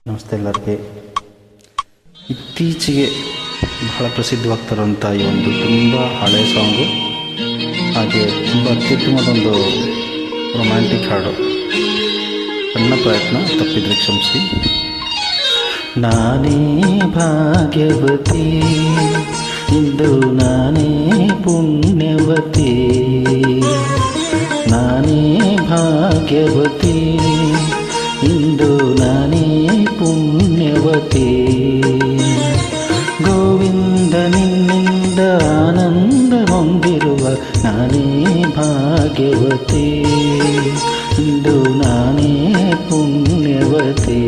ನಮಸ್ತೆ ಎಲ್ಲರಿಗೆ. ಇತ್ತೀಚೆಗೆ ಬಹಳ ಪ್ರಸಿದ್ಧವಾಗ್ತಿರೋಂಥ ಈ ಒಂದು ತುಂಬ ಹಳೆಯ ಸಾಂಗು, ಹಾಗೆ ತುಂಬ ಅತ್ಯುತ್ತಮದೊಂದು ರೊಮ್ಯಾಂಟಿಕ್ ಹಾಡು. ಸಣ್ಣ ಪ್ರಯತ್ನ, ತಪ್ಪಿದ್ರೆ ಕ್ಷಮಿಸಿ. ನಾನೇ ಭಾಗ್ಯವತಿ, ಇಂದು ನಾನೇ ಪುಣ್ಯವತಿ. ನಾನೇ ಭಾಗ್ಯವತಿ, ಇಂದು ನಾನೇ ಪುಣ್ಯವತಿ. ಗೋವಿಂದ ನಿನ್ನಿಂದ ಆನಂದ ಹೊಂದಿರುವ ನಾನೇ ಭಾಗ್ಯವತಿ, ಇಂದು ನಾನೇ ಪುಣ್ಯವತಿ.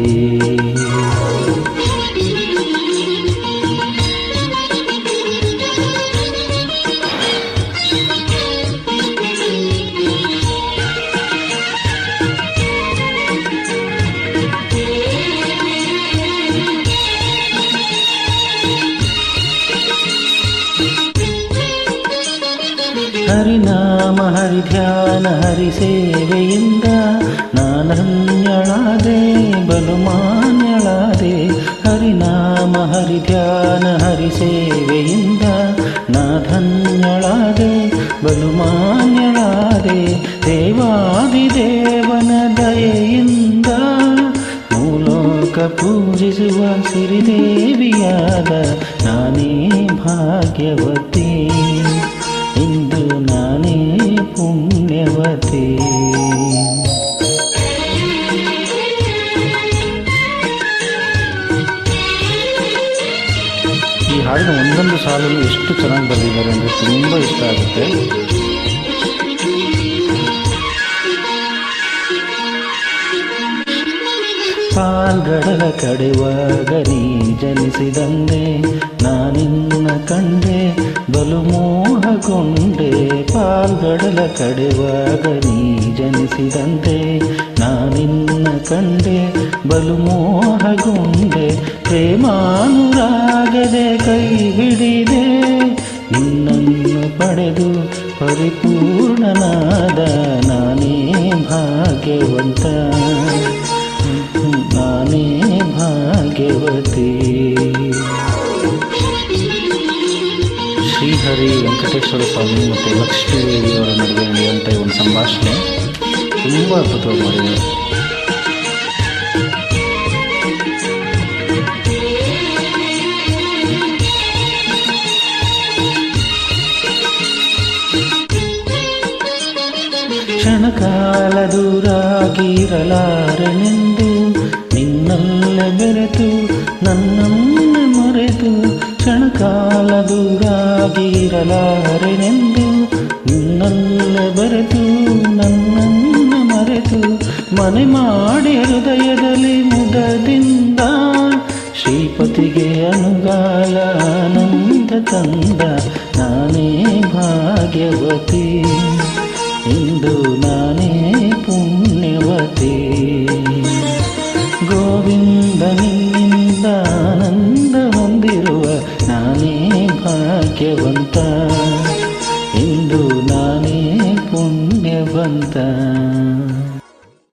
ಹರಿನಾಮ ಹರಿಧ್ಯಾನ ಹರಿಸೇವೆಯಿಂದ ನಾನನ್ಯಳಾದೆ, ಬಲುಮಾನ್ಯಳಾದೆ. ಹರಿನಾಮ ಹರಿಧ್ಯಾನ ಹರಿಸೇವೆಯಿಂದ ನಾಧನ್ಯಳಾದೆ, ಬಲುಮಾನ್ಯಳಾದೆ. ದೇವಾದಿದೇವನ ದಯೆಯಿಂದ ಮೂಲೋಕ ಪೂಜಿಸುವ ಸಿರಿದೇವಿಯಾದ ನಾನೇ ಭಾಗ್ಯವತಿ, ಇಂದು ನಾನೇ ಪುಣ್ಯವತಿ. ಈ ಹಾಡಿನ ಒಂದೊಂದು ಸಾಲನ್ನು ಎಷ್ಟು ಚೆನ್ನಾಗಿ ಬರೆದಿದ್ದಾರೆ ಅಂದರೆ ತುಂಬ ಇಷ್ಟ ಆಗುತ್ತೆ. ಪಾಲ್ಗಡಲ ಕಡೆವಾಗ ನೀ ಜನಿಸಿದಂದೆ, ನಾನಿನ್ನ ಕಂಡೆ ಬಲು ಮೋಹಗೊಂಡೆ. ಪಾಲ್ಗಡಲ ಕಡೆವಾಗ ನೀ ಜನಿಸಿದಂತೆ, ನಾನಿನ್ನ ಕಂಡೆ ಬಲು ಮೋಹಗೊಂಡೆ. ಪ್ರೇಮಾನುರಾಗದೆ ಕೈ ಹಿಡಿದೆ, ನಿನ್ನನ್ನು ಪಡೆದು ಪರಿಪೂರ್ಣನಾದ ನಾನೇ ಭಾಗ್ಯವಂತ, ನಾನೇ ಭಾಗ್ಯವತಿ. ಶ್ರೀಹರಿ ವೆಂಕಟೇಶ್ವರ ಸ್ವಾಮಿ ಮತ್ತು ಲಕ್ಷ್ಮೀದೇವಿಯವರ ನಡುವೆ ನಡೆಯುವಂಥ ಒಂದು ಸಂಭಾಷಣೆ ತುಂಬ ಅದ್ಭುತವಾಗಿ ಮಾಡಿದೆ. ಕ್ಷಣಕಾಲ ದೂರಾಗಿರಲಾರನೆಂದು ನಿನ್ನಲ್ಲೇ ಬೆರೆತು ನನ್ನನ್ನು ಮರೆತು. ಕ್ಷಣಕಾಲ ದೂರಾಗಿರಲಾರನೆಂದು ನಿನ್ನಲ್ಲೇ ಬೆರೆತು ನನ್ನನ್ನು ಮರೆತು. ಮನೆ ಮಾಡಿ ಹೃದಯದಲ್ಲಿ ಮುದದಿಂದ ಶ್ರೀಪತಿಗೆ ಅನುಗಾಲ ಆನಂದ ತಂದ ನಾನೇ ಭಾಗ್ಯವತಿ, ಇಂದು ನಾನೇ ಪುಣ್ಯವತಿ. ಗೋವಿಂದ ನಿನ್ನ